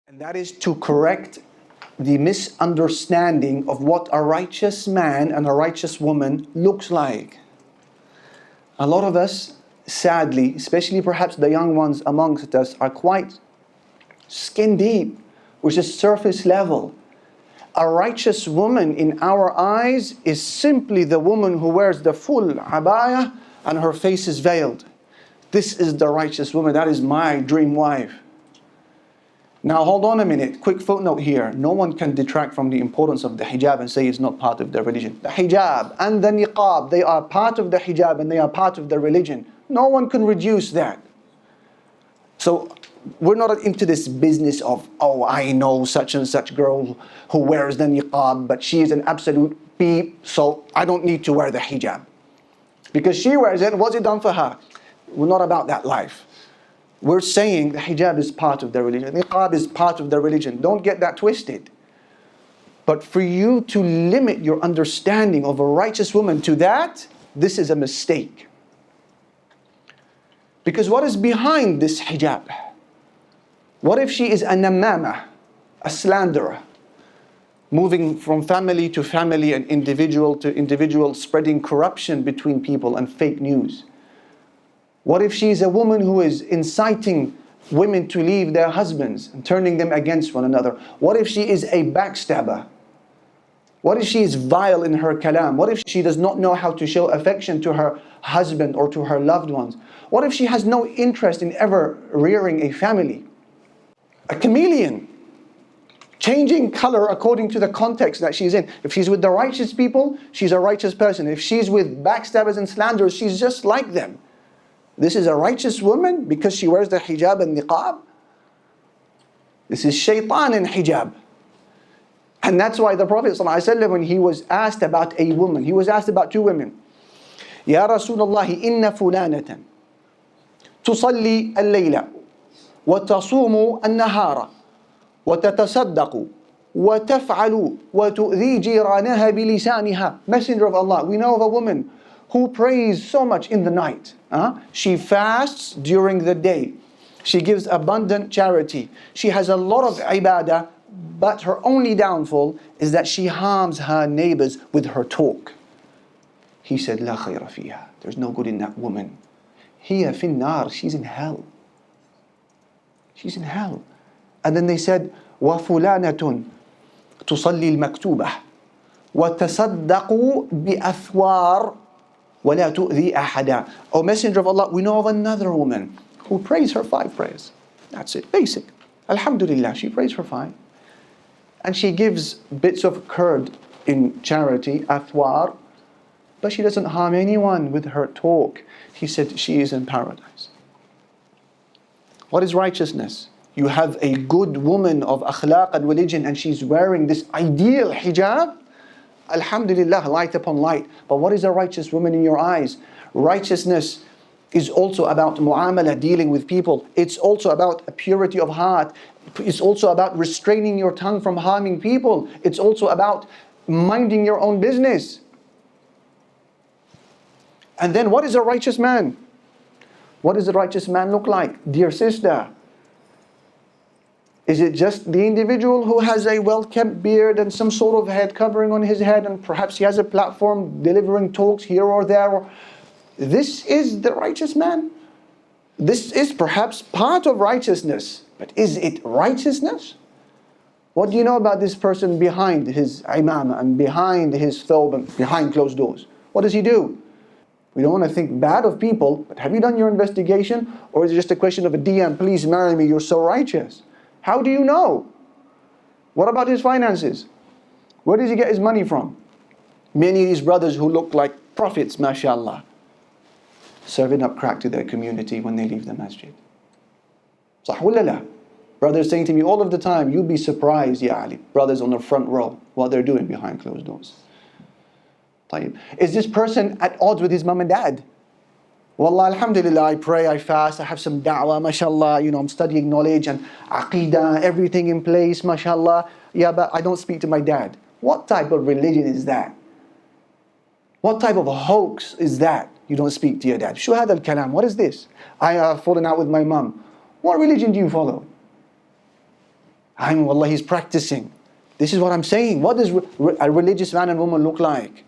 And that is to correct the misunderstanding of what a righteous man and a righteous woman looks like. A lot of us, sadly, especially perhaps the young ones amongst us, are quite skin deep, which is surface level. A righteous woman in our eyes is simply the woman who wears the full abaya and her face is veiled. This is the righteous woman. That is my dream wife. Now hold on a minute, quick footnote here. No one can detract from the importance of the hijab and say it's not part of their religion. The hijab and the niqab, they are part of the hijab and they are part of the religion. No one can reduce that. So we're not into this business of, oh, I know such and such girl who wears the niqab, but she is an absolute beep, so I don't need to wear the hijab. Because she wears it, what's it done for her? We're not about that life. We're saying the hijab is part of their religion. Niqab is part of their religion. Don't get that twisted. But for you to limit your understanding of a righteous woman to that, this is a mistake. Because what is behind this hijab? What if she is a namama, a slanderer, moving from family to family and individual to individual, spreading corruption between people and fake news? What if she is a woman who is inciting women to leave their husbands and turning them against one another? What if she is a backstabber? What if she is vile in her kalam? What if she does not know how to show affection to her husband or to her loved ones? What if she has no interest in ever rearing a family? A chameleon, changing color according to the context that she's in. If she's with the righteous people, she's a righteous person. If she's with backstabbers and slanderers, she's just like them. This is a righteous woman because she wears the hijab and niqab. This is shaitan in hijab. And that's why the Prophet ﷺ, when he was asked about a woman, he was asked about two women. Ya Rasulullah, inna fulanatan tusalli al-layla wa tasumu al-nahara wa tatasaddaqu wa taf'alu wa tu'dhi jiranaha bilisaniha. Messenger of Allah, we know of a woman who prays so much in the night. She fasts during the day. She gives abundant charity. She has a lot of ibadah, but her only downfall is that she harms her neighbors with her talk. He said, La khayra fiha. There's no good in that woman. Hiya fin nar. She's in hell. She's in hell. And then they said, Wa fulanatun tusalli al-maktubah wa tasaddaqu bi athwar وَلَا تُؤْذِي أَحَدًا. O Messenger of Allah, we know of another woman who prays her 5 prayers. That's it, basic. Alhamdulillah, she prays her 5. And she gives bits of curd in charity, athwar, but she doesn't harm anyone with her talk. He said she is in paradise. What is righteousness? You have a good woman of akhlaq and religion and she's wearing this ideal hijab. Alhamdulillah, light upon light. But what is a righteous woman in your eyes? Righteousness is also about mu'amala, dealing with people. It's also about a purity of heart. It's also about restraining your tongue from harming people. It's also about minding your own business. And then what is a righteous man? What does a righteous man look like? Dear sister, is it just the individual who has a well-kept beard and some sort of head covering on his head and perhaps he has a platform delivering talks here or there? This is the righteous man. This is perhaps part of righteousness, but is it righteousness? What do you know about this person behind his imam and behind his thawb and behind closed doors? What does he do? We don't want to think bad of people, but have you done your investigation? Or is it just a question of a DM, please marry me, you're so righteous? How do you know? What about his finances? Where does he get his money from? Many of these brothers who look like prophets, mashallah, serving up crack to their community when they leave the masjid. Sah wala la? Brothers saying to me all of the time, you'd be surprised, Ya Ali, brothers on the front row, what they're doing behind closed doors. Is this person at odds with his mom and dad? Wallah, alhamdulillah, I pray, I fast, I have some da'wah, mashallah, I'm studying knowledge and aqeedah, everything in place, mashallah. Yeah, but I don't speak to my dad. What type of religion is that? What type of hoax is that? You don't speak to your dad. Shu hada al-kalam, what is this? I have fallen out with my mum. What religion do you follow? Wallah, he's practicing. This is what I'm saying. What does a religious man and woman look like?